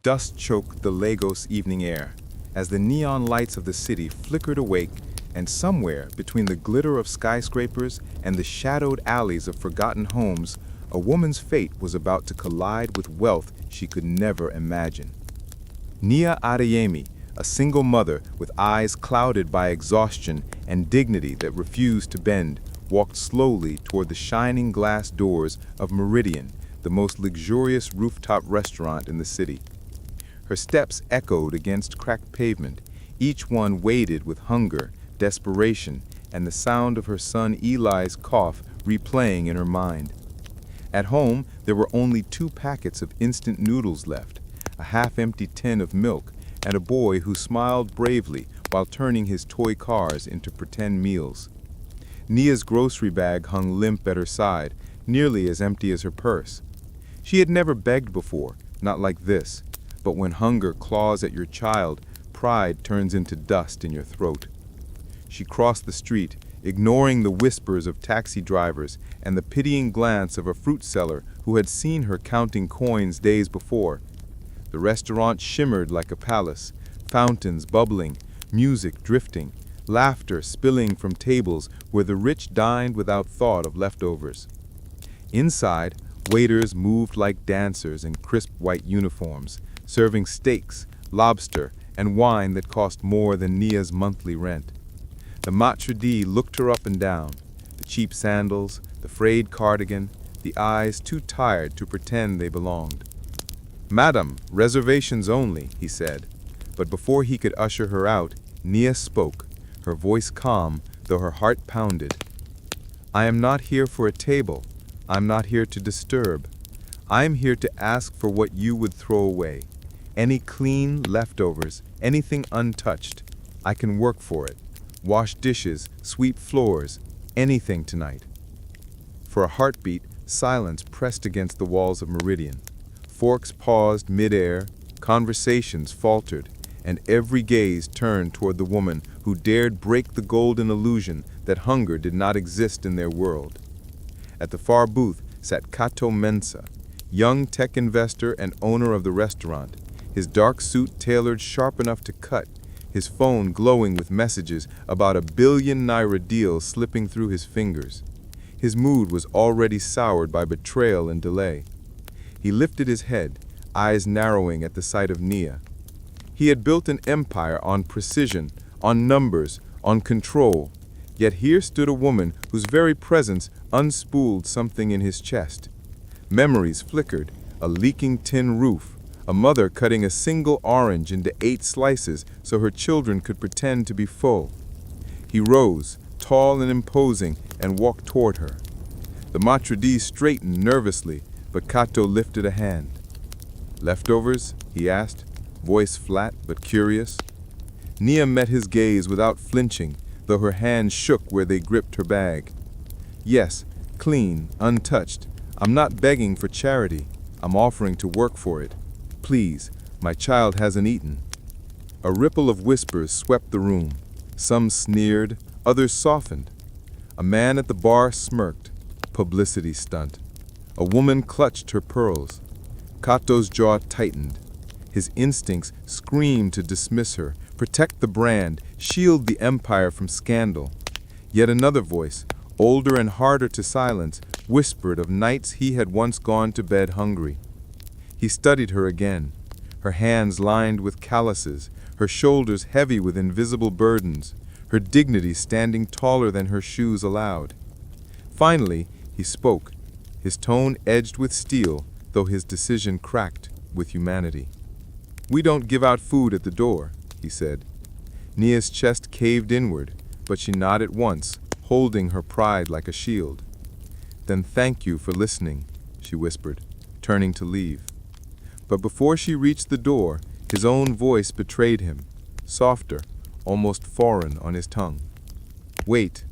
Dust choked the Lagos evening air as the neon lights of the city flickered awake, and somewhere between the glitter of skyscrapers and the shadowed alleys of forgotten homes, a woman's fate was about to collide with wealth she could never imagine. Nia Adeyemi, a single mother with eyes clouded by exhaustion and dignity that refused to bend, walked slowly toward the shining glass doors of Meridian, the most luxurious rooftop restaurant in the city. Her steps echoed against cracked pavement, each one weighted with hunger, desperation, and the sound of her son Eli's cough replaying in her mind. At home, there were only 2 packets of instant noodles left, a half-empty tin of milk, and a boy who smiled bravely while turning his toy cars into pretend meals. Nia's grocery bag hung limp at her side, nearly as empty as her purse. She had never begged before, not like this, but when hunger claws at your child, pride turns into dust in your throat. She crossed the street, ignoring the whispers of taxi drivers and the pitying glance of a fruit seller who had seen her counting coins days before. The restaurant shimmered like a palace, fountains bubbling, music drifting, laughter spilling from tables where the rich dined without thought of leftovers. Inside, waiters moved like dancers in crisp white uniforms, serving steaks, lobster, and wine that cost more than Nia's monthly rent. The maitre d' looked her up and down, the cheap sandals, the frayed cardigan, the eyes too tired to pretend they belonged. "Madam, reservations only," he said. But before he could usher her out, Nia spoke, her voice calm, though her heart pounded. "I am not here for a table. I'm not here to disturb. I'm here to ask for what you would throw away. Any clean leftovers, anything untouched. I can work for it. Wash dishes, sweep floors, anything tonight." For a heartbeat, silence pressed against the walls of Meridian. Forks paused mid-air, conversations faltered, and every gaze turned toward the woman who dared break the golden illusion that hunger did not exist in their world. At the far booth sat Kato Mensah, young tech investor and owner of the restaurant, his dark suit tailored sharp enough to cut, his phone glowing with messages about a billion-naira deal slipping through his fingers. His mood was already soured by betrayal and delay. He lifted his head, eyes narrowing at the sight of Nia. He had built an empire on precision, on numbers, on control, yet here stood a woman whose very presence unspooled something in his chest. Memories flickered, a leaking tin roof, a mother cutting a single orange into 8 slices so her children could pretend to be full. He rose, tall and imposing, and walked toward her. The maitre d' straightened nervously, but Kato lifted a hand. "Leftovers?" he asked, voice flat but curious. Nia met his gaze without flinching, though her hands shook where they gripped her bag. "Yes, clean, untouched. I'm not begging for charity. I'm offering to work for it. Please, my child hasn't eaten." A ripple of whispers swept the room. Some sneered, others softened. A man at the bar smirked. Publicity stunt. A woman clutched her pearls. Kato's jaw tightened. His instincts screamed to dismiss her, protect the brand, shield the empire from scandal. Yet another voice, older and harder to silence, whispered of nights he had once gone to bed hungry. He studied her again, her hands lined with calluses, her shoulders heavy with invisible burdens, her dignity standing taller than her shoes allowed. Finally, he spoke, his tone edged with steel, though his decision cracked with humanity. "We don't give out food at the door," he said. Nia's chest caved inward, but she nodded once, holding her pride like a shield. "Then thank you for listening," she whispered, turning to leave. But before she reached the door, his own voice betrayed him, softer, almost foreign on his tongue. "Wait."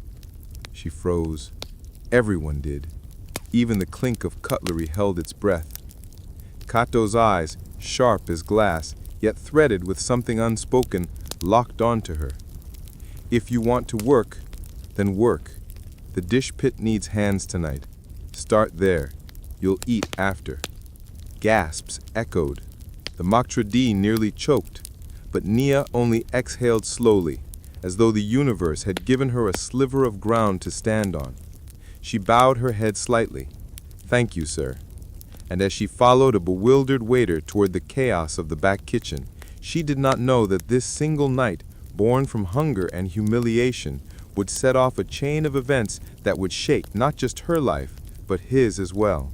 She froze. Everyone did. Even the clink of cutlery held its breath. Kato's eyes, sharp as glass, yet threaded with something unspoken, locked onto her. "If you want to work, then work. The dish pit needs hands tonight. Start there. You'll eat after." Gasps echoed. The Maktradi nearly choked, but Nia only exhaled slowly, as though the universe had given her a sliver of ground to stand on. She bowed her head slightly. "Thank you, sir." And as she followed a bewildered waiter toward the chaos of the back kitchen, she did not know that this single night, born from hunger and humiliation, would set off a chain of events that would shake not just her life, but his as well.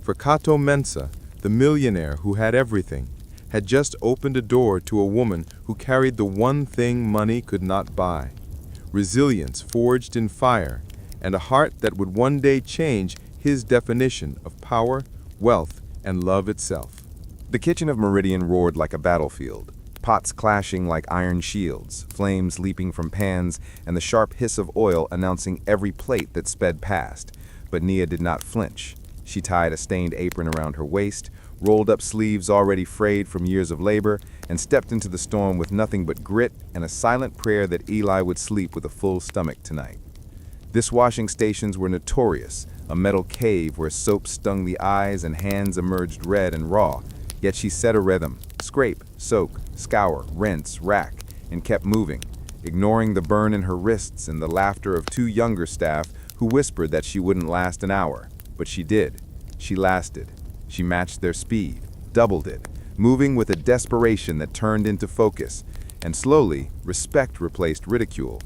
For Kato Mensah, the millionaire who had everything, had just opened a door to a woman who carried the one thing money could not buy: resilience forged in fire, and a heart that would one day change his definition of power, wealth, and love itself. The kitchen of Meridian roared like a battlefield, pots clashing like iron shields, flames leaping from pans, and the sharp hiss of oil announcing every plate that sped past. But Nia did not flinch. She tied a stained apron around her waist, rolled up sleeves already frayed from years of labor, and stepped into the storm with nothing but grit and a silent prayer that Eli would sleep with a full stomach tonight. Dishwashing stations were notorious, a metal cave where soap stung the eyes and hands emerged red and raw, yet she set a rhythm: scrape, soak, scour, rinse, rack, and kept moving, ignoring the burn in her wrists and the laughter of two younger staff who whispered that she wouldn't last an hour. But she did. She lasted. She matched their speed, doubled it, moving with a desperation that turned into focus, and slowly, respect replaced ridicule.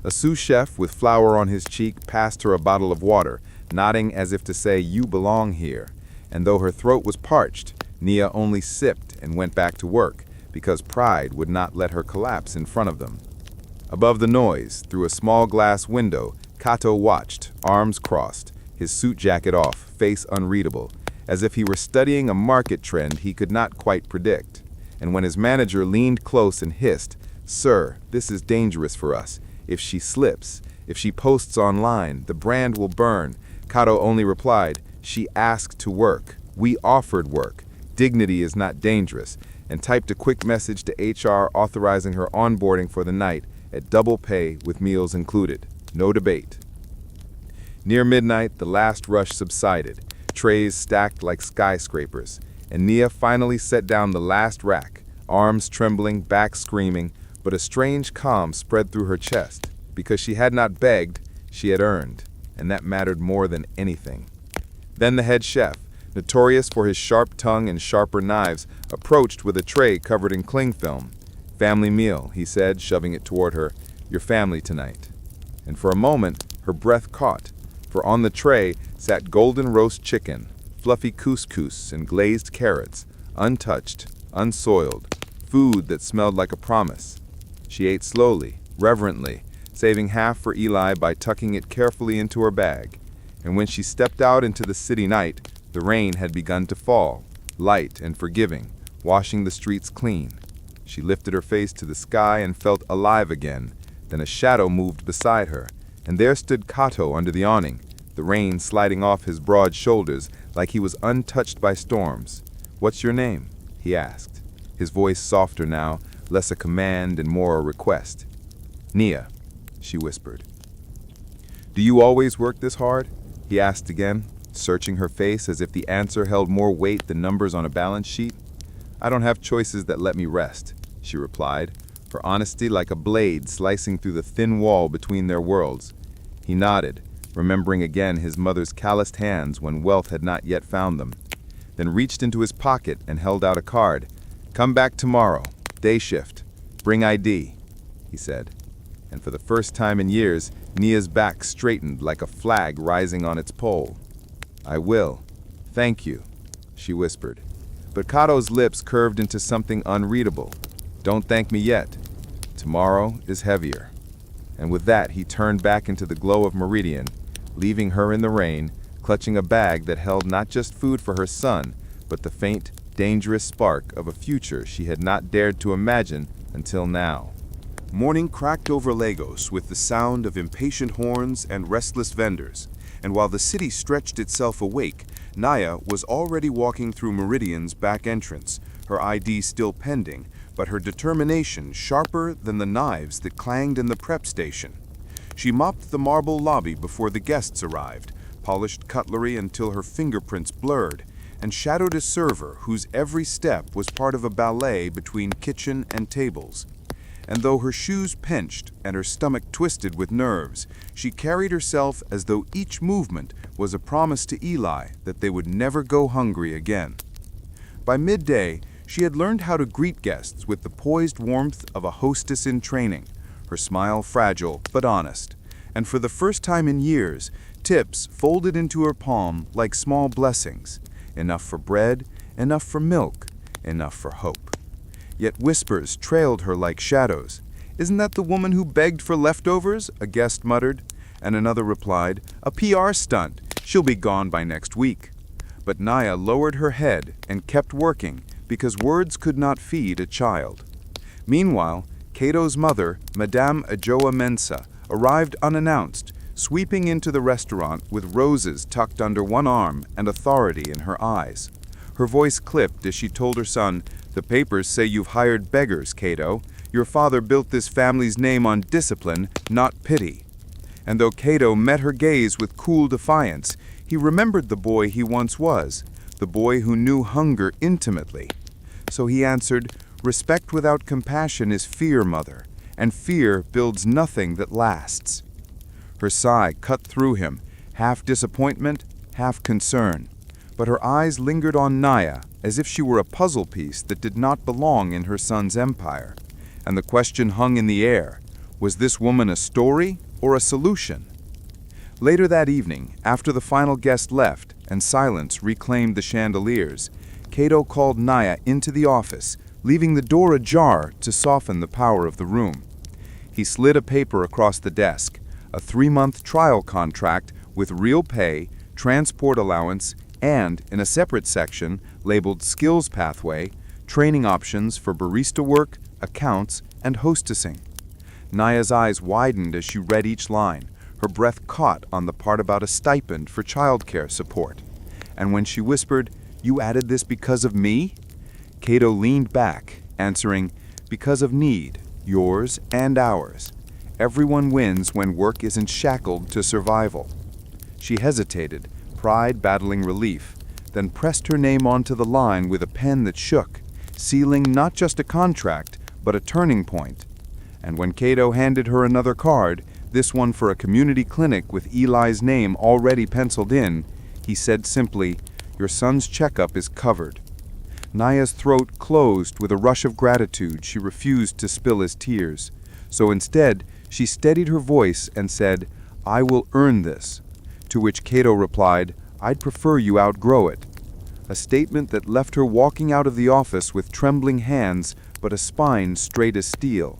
A sous chef with flour on his cheek passed her a bottle of water, nodding as if to say, "You belong here." And though her throat was parched, Nia only sipped and went back to work, because pride would not let her collapse in front of them. Above the noise, through a small glass window, Kato watched, arms crossed, his suit jacket off, face unreadable, as if he were studying a market trend he could not quite predict. And when his manager leaned close and hissed, "Sir, this is dangerous for us. If she slips, if she posts online, the brand will burn," Kato only replied, "She asked to work. We offered work. Dignity is not dangerous," and typed a quick message to HR authorizing her onboarding for the night at double pay with meals included. No debate. Near midnight, the last rush subsided, trays stacked like skyscrapers, and Nia finally set down the last rack, arms trembling, back screaming, but a strange calm spread through her chest, because she had not begged, she had earned, and that mattered more than anything. Then the head chef, notorious for his sharp tongue and sharper knives, approached with a tray covered in cling film. "Family meal," he said, shoving it toward her. "Your family tonight." And for a moment, her breath caught, for on the tray sat golden roast chicken, fluffy couscous, and glazed carrots, untouched, unsoiled, food that smelled like a promise. She ate slowly, reverently, saving half for Eli by tucking it carefully into her bag. And when she stepped out into the city night, the rain had begun to fall, light and forgiving, washing the streets clean. She lifted her face to the sky and felt alive again. Then a shadow moved beside her, and there stood Kato under the awning, the rain sliding off his broad shoulders like he was untouched by storms. "What's your name?" he asked, his voice softer now, less a command and more a request. "Nia," she whispered. "Do you always work this hard?" he asked again, searching her face as if the answer held more weight than numbers on a balance sheet. "I don't have choices that let me rest," she replied, her honesty like a blade slicing through the thin wall between their worlds. He nodded, remembering again his mother's calloused hands when wealth had not yet found them, then reached into his pocket and held out a card. "Come back tomorrow, day shift. Bring ID," he said. And for the first time in years, Nia's back straightened like a flag rising on its pole. "I will. Thank you," she whispered. But Kato's lips curved into something unreadable. "Don't thank me yet. Tomorrow is heavier." And with that, he turned back into the glow of Meridian, leaving her in the rain, clutching a bag that held not just food for her son, but the faint, dangerous spark of a future she had not dared to imagine until now. Morning cracked over Lagos with the sound of impatient horns and restless vendors, and while the city stretched itself awake, Nia was already walking through Meridian's back entrance, her ID still pending, but her determination sharper than the knives that clanged in the prep station. She mopped the marble lobby before the guests arrived, polished cutlery until her fingerprints blurred, and shadowed a server whose every step was part of a ballet between kitchen and tables. And though her shoes pinched and her stomach twisted with nerves, she carried herself as though each movement was a promise to Eli that they would never go hungry again. By midday, she had learned how to greet guests with the poised warmth of a hostess in training, her smile fragile but honest, and for the first time in years, tips folded into her palm like small blessings, enough for bread, enough for milk, enough for hope. Yet whispers trailed her like shadows. "Isn't that the woman who begged for leftovers?" a guest muttered, and another replied, "A PR stunt. She'll be gone by next week." But Naya lowered her head and kept working because words could not feed a child. Meanwhile, Kato's mother, Madame Kato Mensah, arrived unannounced, sweeping into the restaurant with roses tucked under one arm and authority in her eyes. Her voice clipped as she told her son, "The papers say you've hired beggars, Kato. Your father built this family's name on discipline, not pity." And though Kato met her gaze with cool defiance, he remembered the boy he once was, the boy who knew hunger intimately. So he answered, "Respect without compassion is fear, mother, and fear builds nothing that lasts." Her sigh cut through him, half disappointment, half concern. But her eyes lingered on Naya, as if she were a puzzle piece that did not belong in her son's empire. And the question hung in the air, was this woman a story or a solution? Later that evening, after the final guest left and silence reclaimed the chandeliers, Kato called Naya into the office, leaving the door ajar to soften the power of the room. He slid a paper across the desk, a 3-month trial contract with real pay, transport allowance, and, in a separate section labeled Skills Pathway, training options for barista work, accounts, and hostessing. Naya's eyes widened as she read each line, her breath caught on the part about a stipend for childcare support. And when she whispered, "You added this because of me?" Kato leaned back, answering, "Because of need, yours and ours. Everyone wins when work isn't shackled to survival." She hesitated, pride battling relief, then pressed her name onto the line with a pen that shook, sealing not just a contract, but a turning point. And when Kato handed her another card, this one for a community clinic with Eli's name already penciled in, he said simply, "Your son's checkup is covered." Naya's throat closed with a rush of gratitude she refused to spill as tears. So instead, she steadied her voice and said, "I will earn this." To which Kato replied, "I'd prefer you outgrow it." A statement that left her walking out of the office with trembling hands but a spine straight as steel.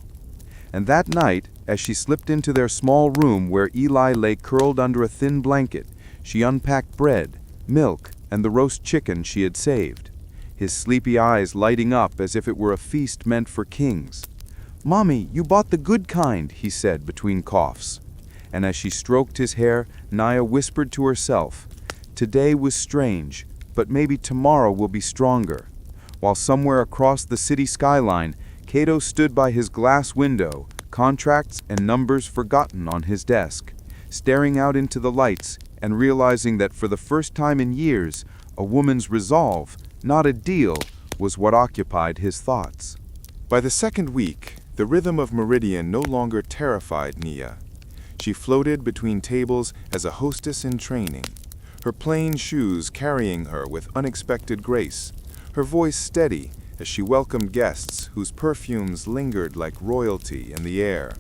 And that night, as she slipped into their small room where Eli lay curled under a thin blanket, she unpacked bread, milk, and the roast chicken she had saved, his sleepy eyes lighting up as if it were a feast meant for kings. "Mommy, you bought the good kind," he said between coughs. And as she stroked his hair, Naya whispered to herself, "Today was strange, but maybe tomorrow will be stronger." While somewhere across the city skyline, Kato stood by his glass window, contracts and numbers forgotten on his desk, staring out into the lights and realizing that for the first time in years, a woman's resolve, not a deal, was what occupied his thoughts. By the second week, the rhythm of Meridian no longer terrified Nia. She floated between tables as a hostess in training, her plain shoes carrying her with unexpected grace, her voice steady as she welcomed guests whose perfumes lingered like royalty in the air.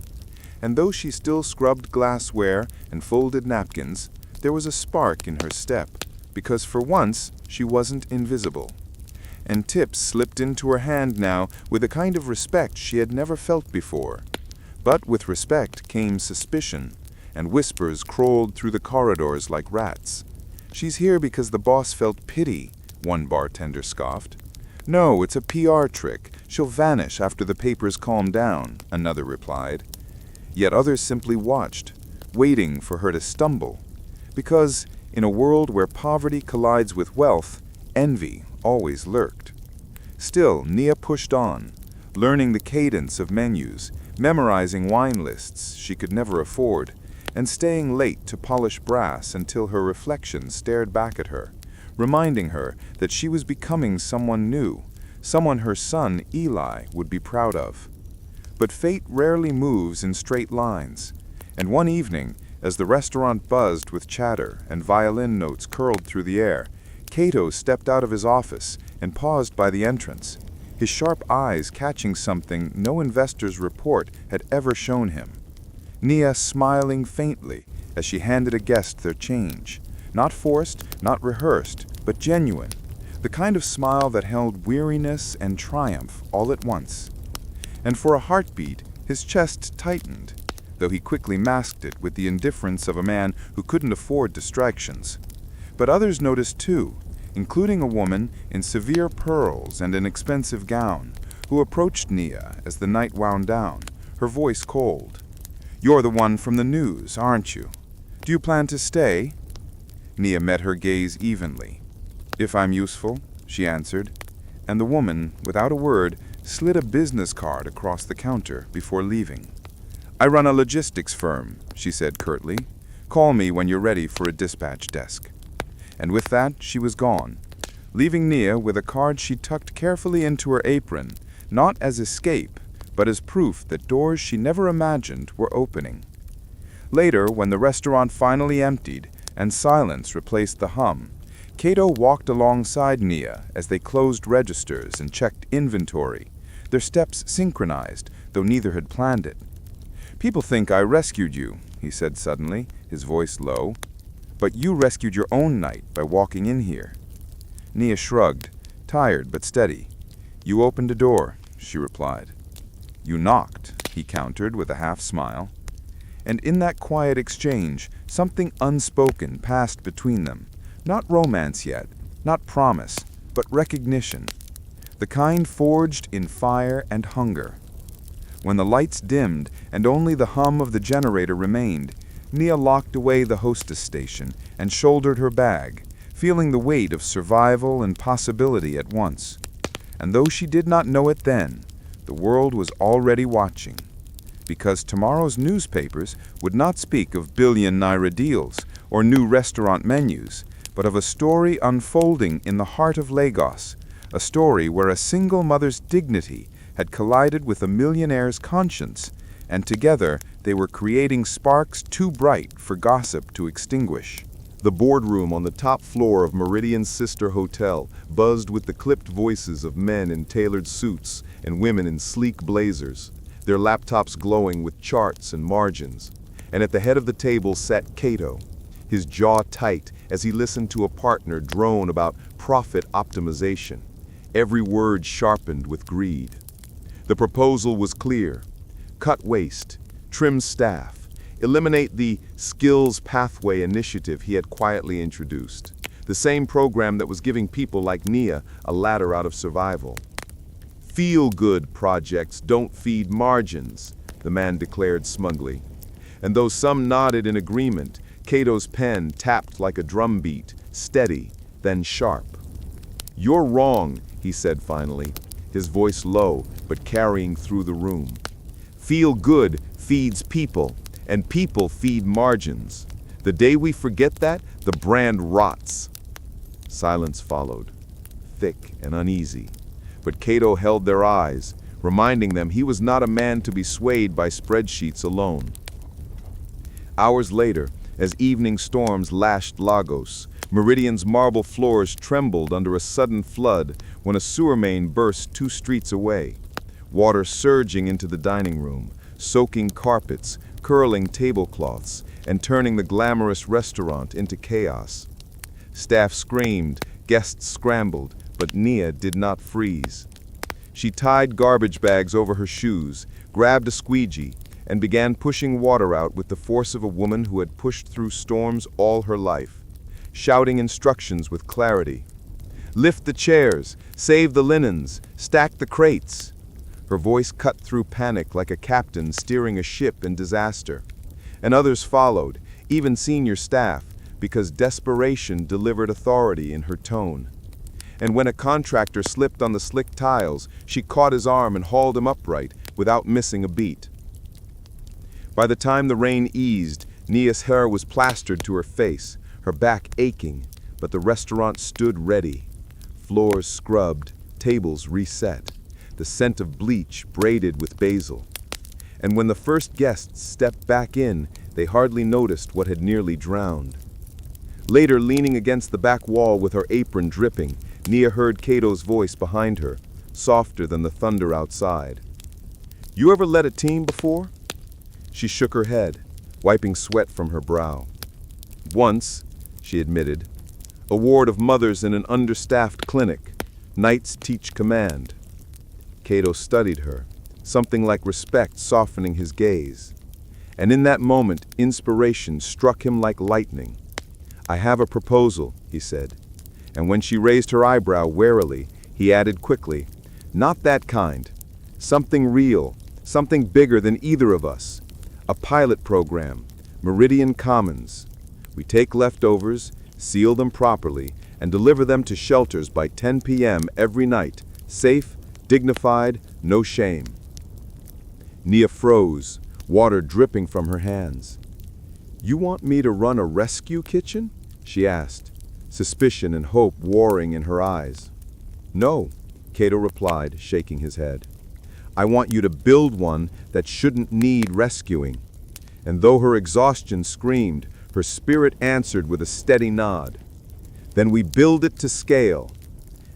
And though she still scrubbed glassware and folded napkins, there was a spark in her step, because for once she wasn't invisible. And tips slipped into her hand now with a kind of respect she had never felt before. But with respect came suspicion, and whispers crawled through the corridors like rats. "She's here because the boss felt pity," one bartender scoffed. "No, it's a PR trick. She'll vanish after the papers calm down," another replied. Yet others simply watched, waiting for her to stumble. Because, in a world where poverty collides with wealth, envy always lurked. Still, Nia pushed on, learning the cadence of menus, memorizing wine lists she could never afford, and staying late to polish brass until her reflection stared back at her, reminding her that she was becoming someone new, someone her son, Eli, would be proud of. But fate rarely moves in straight lines, and one evening, as the restaurant buzzed with chatter and violin notes curled through the air, Kato stepped out of his office and paused by the entrance, his sharp eyes catching something no investor's report had ever shown him. Nia smiling faintly as she handed a guest their change, not forced, not rehearsed, but genuine, the kind of smile that held weariness and triumph all at once. And for a heartbeat, his chest tightened, though he quickly masked it with the indifference of a man who couldn't afford distractions. But others noticed too, including a woman in severe pearls and an expensive gown, who approached Nia as the night wound down, her voice cold. "You're the one from the news, aren't you? Do you plan to stay?" Nia met her gaze evenly. "If I'm useful," she answered, and the woman, without a word, slid a business card across the counter before leaving. "I run a logistics firm," she said curtly. "Call me when you're ready for a dispatch desk." And with that, she was gone, leaving Nia with a card she tucked carefully into her apron, not as escape, but as proof that doors she never imagined were opening. Later, when the restaurant finally emptied and silence replaced the hum, Kato walked alongside Nia as they closed registers and checked inventory, their steps synchronized, though neither had planned it. "People think I rescued you," he said suddenly, his voice low. "But you rescued your own night by walking in here." Nia shrugged, tired but steady. "You opened a door," she replied. "You knocked," he countered with a half-smile. And in that quiet exchange, something unspoken passed between them. Not romance yet, not promise, but recognition. The kind forged in fire and hunger. When the lights dimmed and only the hum of the generator remained, Nia locked away the hostess station and shouldered her bag, feeling the weight of survival and possibility at once. And though she did not know it then, the world was already watching. Because tomorrow's newspapers would not speak of billionaire deals or new restaurant menus, but of a story unfolding in the heart of Lagos, a story where a single mother's dignity had collided with a millionaire's conscience, and together they were creating sparks too bright for gossip to extinguish. The boardroom on the top floor of Meridian's sister hotel buzzed with the clipped voices of men in tailored suits and women in sleek blazers, their laptops glowing with charts and margins. And at the head of the table sat Kato, his jaw tight as he listened to a partner drone about profit optimization, every word sharpened with greed. The proposal was clear. Cut waste, trim staff, eliminate the skills pathway initiative he had quietly introduced, the same program that was giving people like Nia a ladder out of survival. "Feel-good projects don't feed margins," the man declared smugly. And though some nodded in agreement, Kato's pen tapped like a drumbeat, steady, then sharp. "You're wrong," he said finally, his voice low but carrying through the room. "Feel-good feeds people, and people feed margins. The day we forget that, the brand rots." Silence followed, thick and uneasy. But Kato held their eyes, reminding them he was not a man to be swayed by spreadsheets alone. Hours later, as evening storms lashed Lagos, Meridian's marble floors trembled under a sudden flood when a sewer main burst 2 streets away, water surging into the dining room, soaking carpets, curling tablecloths, and turning the glamorous restaurant into chaos. Staff screamed, guests scrambled, but Nia did not freeze. She tied garbage bags over her shoes, grabbed a squeegee, and began pushing water out with the force of a woman who had pushed through storms all her life, shouting instructions with clarity. "Lift the chairs, save the linens, stack the crates." Her voice cut through panic like a captain steering a ship in disaster. And others followed, even senior staff, because desperation delivered authority in her tone. And when a contractor slipped on the slick tiles, she caught his arm and hauled him upright without missing a beat. By the time the rain eased, Nia's hair was plastered to her face, her back aching, but the restaurant stood ready. Floors scrubbed, tables reset, the scent of bleach braided with basil. And when the first guests stepped back in, they hardly noticed what had nearly drowned. Later, leaning against the back wall with her apron dripping, Nia heard Kato's voice behind her, softer than the thunder outside. "You ever led a team before?" She shook her head, wiping sweat from her brow. "Once," she admitted. "A ward of mothers in an understaffed clinic. Knights teach command." Kato studied her, something like respect softening his gaze. And in that moment, inspiration struck him like lightning. "I have a proposal," he said. And when she raised her eyebrow warily, he added quickly, "Not that kind. Something real, something bigger than either of us. A pilot program, Meridian Commons. We take leftovers, seal them properly, and deliver them to shelters by 10 p.m. every night. Safe, dignified, no shame." Nia froze, water dripping from her hands. "You want me to run a rescue kitchen?" she asked, suspicion and hope warring in her eyes. "No," Kato replied, shaking his head. "I want you to build one that shouldn't need rescuing." And though her exhaustion screamed, her spirit answered with a steady nod. "Then we build it to scale."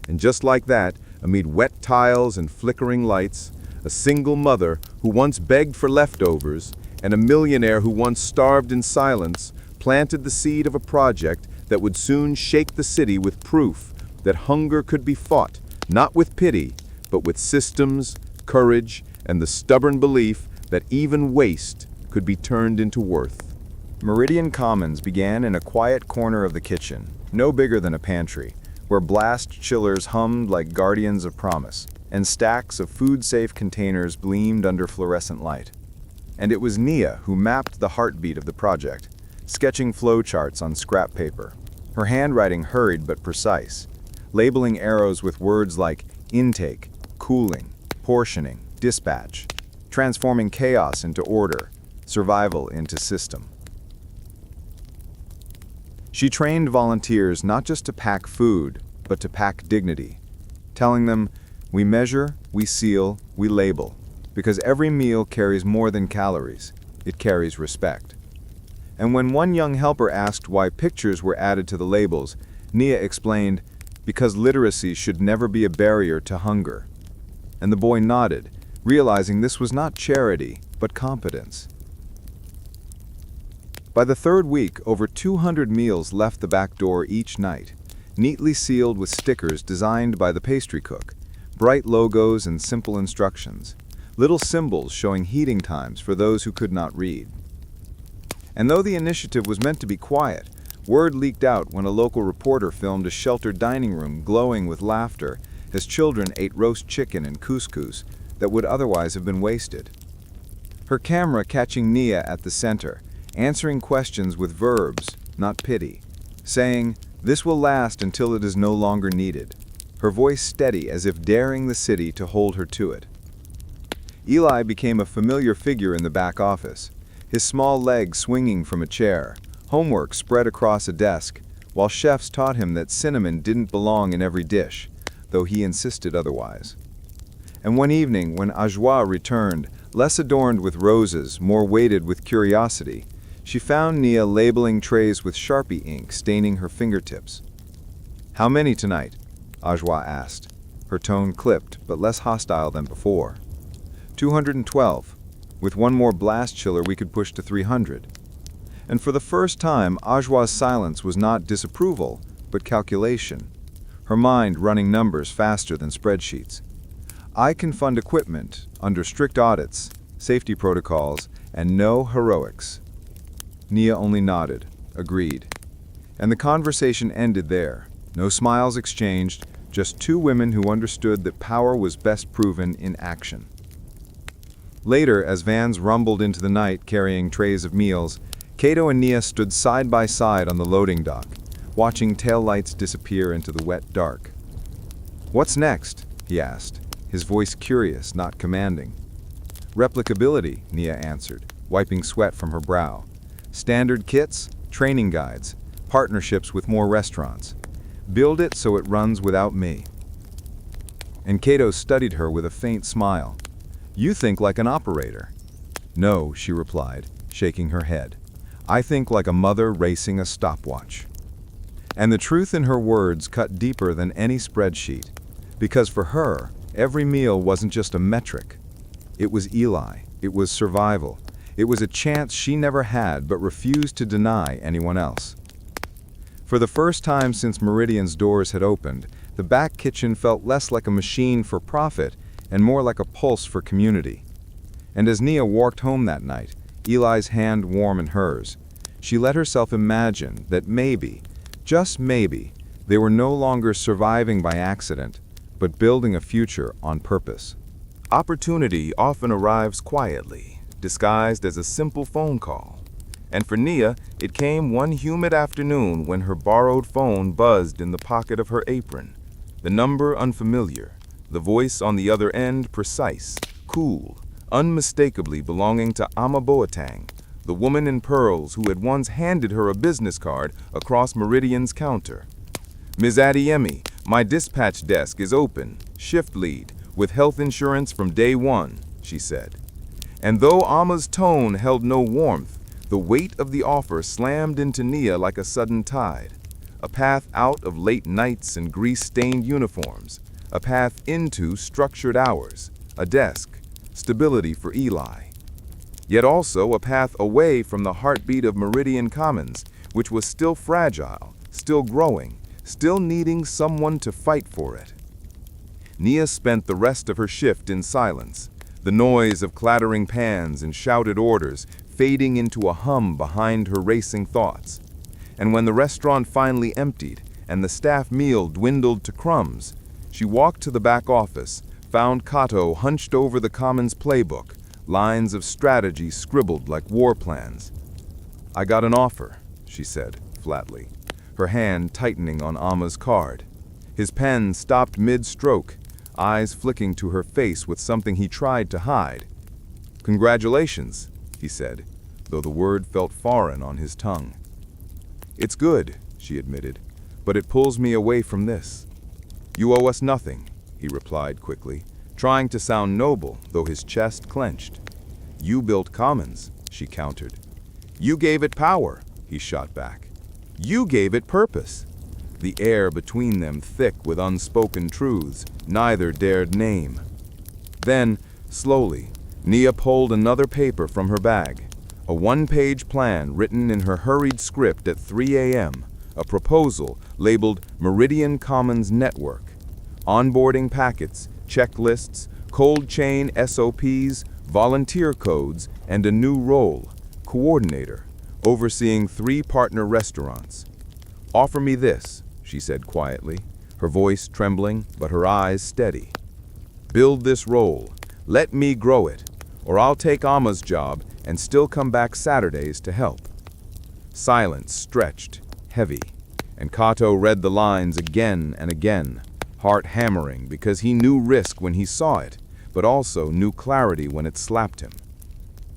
And just like that, amid wet tiles and flickering lights, a single mother who once begged for leftovers and a millionaire who once starved in silence planted the seed of a project that would soon shake the city with proof that hunger could be fought, not with pity, but with systems, courage, and the stubborn belief that even waste could be turned into worth. Meridian Commons began in a quiet corner of the kitchen, no bigger than a pantry, where blast chillers hummed like guardians of promise, and stacks of food-safe containers gleamed under fluorescent light. And it was Nia who mapped the heartbeat of the project, sketching flowcharts on scrap paper, her handwriting hurried but precise, labeling arrows with words like intake, cooling, portioning, dispatch, transforming chaos into order, survival into system. She trained volunteers not just to pack food, but to pack dignity, telling them, "We measure, we seal, we label, because every meal carries more than calories, it carries respect." And when one young helper asked why pictures were added to the labels, Nia explained, "Because literacy should never be a barrier to hunger." And the boy nodded, realizing this was not charity, but competence. By the third week, over 200 meals left the back door each night, neatly sealed with stickers designed by the pastry cook, bright logos and simple instructions, little symbols showing heating times for those who could not read. And though the initiative was meant to be quiet, word leaked out when a local reporter filmed a sheltered dining room glowing with laughter as children ate roast chicken and couscous that would otherwise have been wasted. Her camera catching Nia at the center, answering questions with verbs, not pity, saying, "This will last until it is no longer needed," her voice steady as if daring the city to hold her to it. Eli became a familiar figure in the back office, his small legs swinging from a chair, homework spread across a desk, while chefs taught him that cinnamon didn't belong in every dish, though he insisted otherwise. And one evening, when Ajwa returned, less adorned with roses, more weighted with curiosity, she found Nia labeling trays with Sharpie ink staining her fingertips. "How many tonight?" Ajwa asked, her tone clipped but less hostile than before. 212. With one more blast chiller we could push to 300. And for the first time, Ajwa's silence was not disapproval, but calculation, her mind running numbers faster than spreadsheets. "I can fund equipment under strict audits, safety protocols, and no heroics." Nia only nodded, agreed. And the conversation ended there. No smiles exchanged, just two women who understood that power was best proven in action. Later, as vans rumbled into the night carrying trays of meals, Kato and Nia stood side by side on the loading dock, watching taillights disappear into the wet dark. "What's next?" he asked, his voice curious, not commanding. "Replicability," Nia answered, wiping sweat from her brow. "Standard kits, training guides, partnerships with more restaurants. Build it so it runs without me." And Kato studied her with a faint smile. "You think like an operator." "No," she replied, shaking her head. "I think like a mother racing a stopwatch." And the truth in her words cut deeper than any spreadsheet, because for her, every meal wasn't just a metric. It was Eli. It was survival. It was a chance she never had but refused to deny anyone else. For the first time since Meridian's doors had opened, the back kitchen felt less like a machine for profit and more like a pulse for community. And as Nia walked home that night, Eli's hand warm in hers, she let herself imagine that maybe, just maybe, they were no longer surviving by accident, but building a future on purpose. Opportunity often arrives quietly, disguised as a simple phone call. And for Nia, it came one humid afternoon when her borrowed phone buzzed in the pocket of her apron. The number unfamiliar, the voice on the other end precise, cool, unmistakably belonging to Ama Boateng, the woman in pearls who had once handed her a business card across Meridian's counter. "Ms. Adiemi, my dispatch desk is open, shift lead, with health insurance from day one," she said. And though Ama's tone held no warmth, the weight of the offer slammed into Nia like a sudden tide. A path out of late nights and grease-stained uniforms. A path into structured hours. A desk. Stability for Eli. Yet also a path away from the heartbeat of Meridian Commons, which was still fragile, still growing, still needing someone to fight for it. Nia spent the rest of her shift in silence, the noise of clattering pans and shouted orders fading into a hum behind her racing thoughts. And when the restaurant finally emptied and the staff meal dwindled to crumbs, she walked to the back office, found Kato hunched over the Commons playbook, lines of strategy scribbled like war plans. "I got an offer," she said, flatly, her hand tightening on Ama's card. His pen stopped mid-stroke, eyes flicking to her face with something he tried to hide. "Congratulations," he said, though the word felt foreign on his tongue. "It's good," she admitted, "but it pulls me away from this." "You owe us nothing," he replied quickly, trying to sound noble, though his chest clenched. "You built Commons," she countered. "You gave it power," he shot back. "You gave it purpose." The air between them thick with unspoken truths neither dared name. Then, slowly, Nia pulled another paper from her bag, a one-page plan written in her hurried script at 3 a.m., a proposal labeled Meridian Commons Network. Onboarding packets, checklists, cold chain SOPs, volunteer codes, and a new role, coordinator, overseeing 3 partner restaurants. "Offer me this," she said quietly, her voice trembling but her eyes steady. "Build this role. Let me grow it, or I'll take Ama's job and still come back Saturdays to help." Silence stretched, heavy, and Kato read the lines again and again, heart hammering because he knew risk when he saw it, but also knew clarity when it slapped him.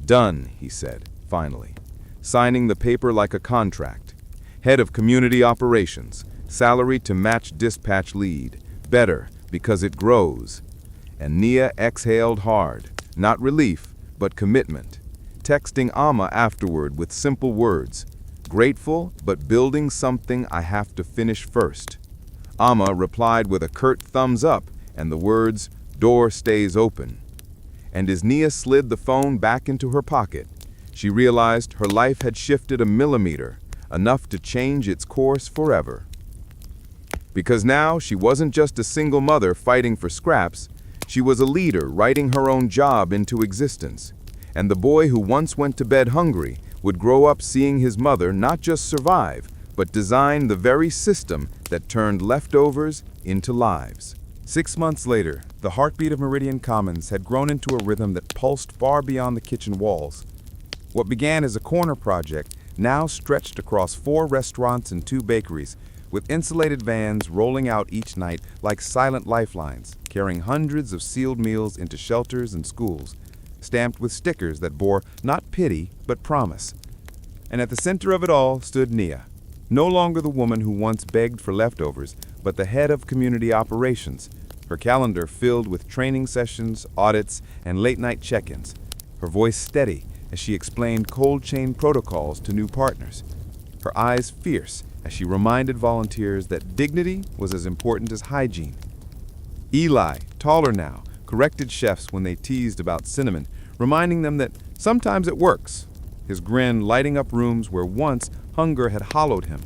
"Done," he said, finally, signing the paper like a contract. "Head of Community Operations, salary to match dispatch lead, better because it grows." And Nia exhaled hard, not relief, but commitment, texting Ama afterward with simple words, "Grateful, but building something I have to finish first." Ama replied with a curt thumbs up and the words, "Door stays open." And as Nia slid the phone back into her pocket, she realized her life had shifted a millimeter, enough to change its course forever. Because now she wasn't just a single mother fighting for scraps, she was a leader writing her own job into existence. And the boy who once went to bed hungry would grow up seeing his mother not just survive, but design the very system that turned leftovers into lives. 6 months later, the heartbeat of Meridian Commons had grown into a rhythm that pulsed far beyond the kitchen walls. What began as a corner project now stretched across 4 restaurants and 2 bakeries, with insulated vans rolling out each night like silent lifelines, carrying hundreds of sealed meals into shelters and schools, stamped with stickers that bore not pity but promise. And at the center of it all stood Nia, No longer the woman who once begged for leftovers, but the head of community operations, her calendar filled with training sessions, audits, and late-night check-ins, her voice steady as she explained cold chain protocols to new partners, her eyes fierce as she reminded volunteers that dignity was as important as hygiene. Eli, taller now, corrected chefs when they teased about cinnamon, reminding them that sometimes it works, his grin lighting up rooms where once hunger had hollowed him.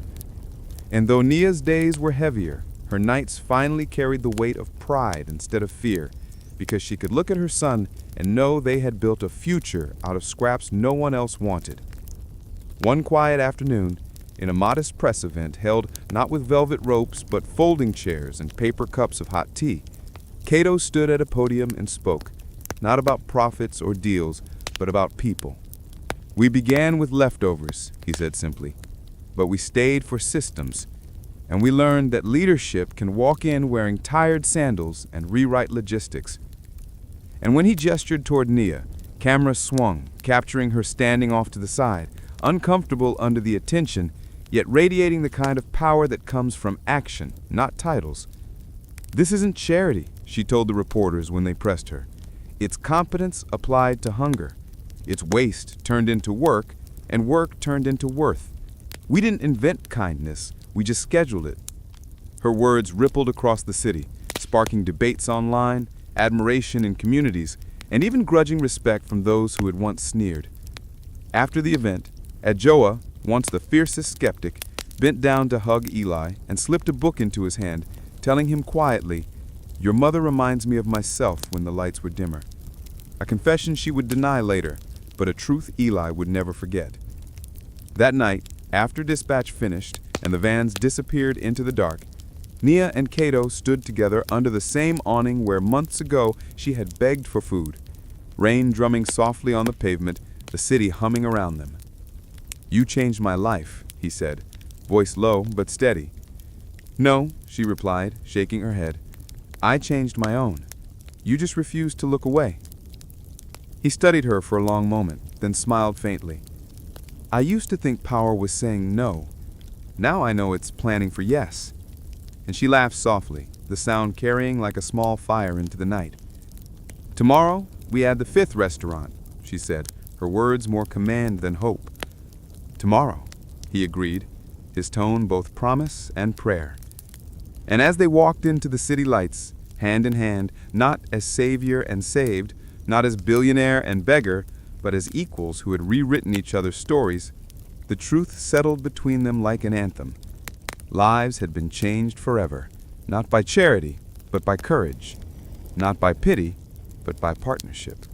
And though Nia's days were heavier, her nights finally carried the weight of pride instead of fear, because she could look at her son and know they had built a future out of scraps no one else wanted. One quiet afternoon, in a modest press event held not with velvet ropes but folding chairs and paper cups of hot tea, Kato stood at a podium and spoke, not about profits or deals, but about people. "We began with leftovers," he said simply, "but we stayed for systems, and we learned that leadership can walk in wearing tired sandals and rewrite logistics." And when he gestured toward Nia, camera swung, capturing her standing off to the side, uncomfortable under the attention, yet radiating the kind of power that comes from action, not titles. "This isn't charity," she told the reporters when they pressed her. "It's competence applied to hunger. It's waste turned into work, and work turned into worth. We didn't invent kindness, we just scheduled it." Her words rippled across the city, sparking debates online, admiration in communities, and even grudging respect from those who had once sneered. After the event, Adjoa, once the fiercest skeptic, bent down to hug Eli and slipped a book into his hand, telling him quietly, "Your mother reminds me of myself when the lights were dimmer." A confession she would deny later, but a truth Eli would never forget. That night, after dispatch finished and the vans disappeared into the dark, Nia and Kato stood together under the same awning where months ago she had begged for food, rain drumming softly on the pavement, the city humming around them. "You changed my life," he said, voice low but steady. "No," she replied, shaking her head. "I changed my own. You just refused to look away." He studied her for a long moment, then smiled faintly. "I used to think power was saying no. Now I know it's planning for yes." And she laughed softly, the sound carrying like a small fire into the night. "Tomorrow, we add the 5th restaurant," she said, her words more command than hope. "Tomorrow," he agreed, his tone both promise and prayer. And as they walked into the city lights, hand in hand, not as savior and saved, not as billionaire and beggar, but as equals who had rewritten each other's stories, the truth settled between them like an anthem. Lives had been changed forever, not by charity, but by courage, not by pity, but by partnership.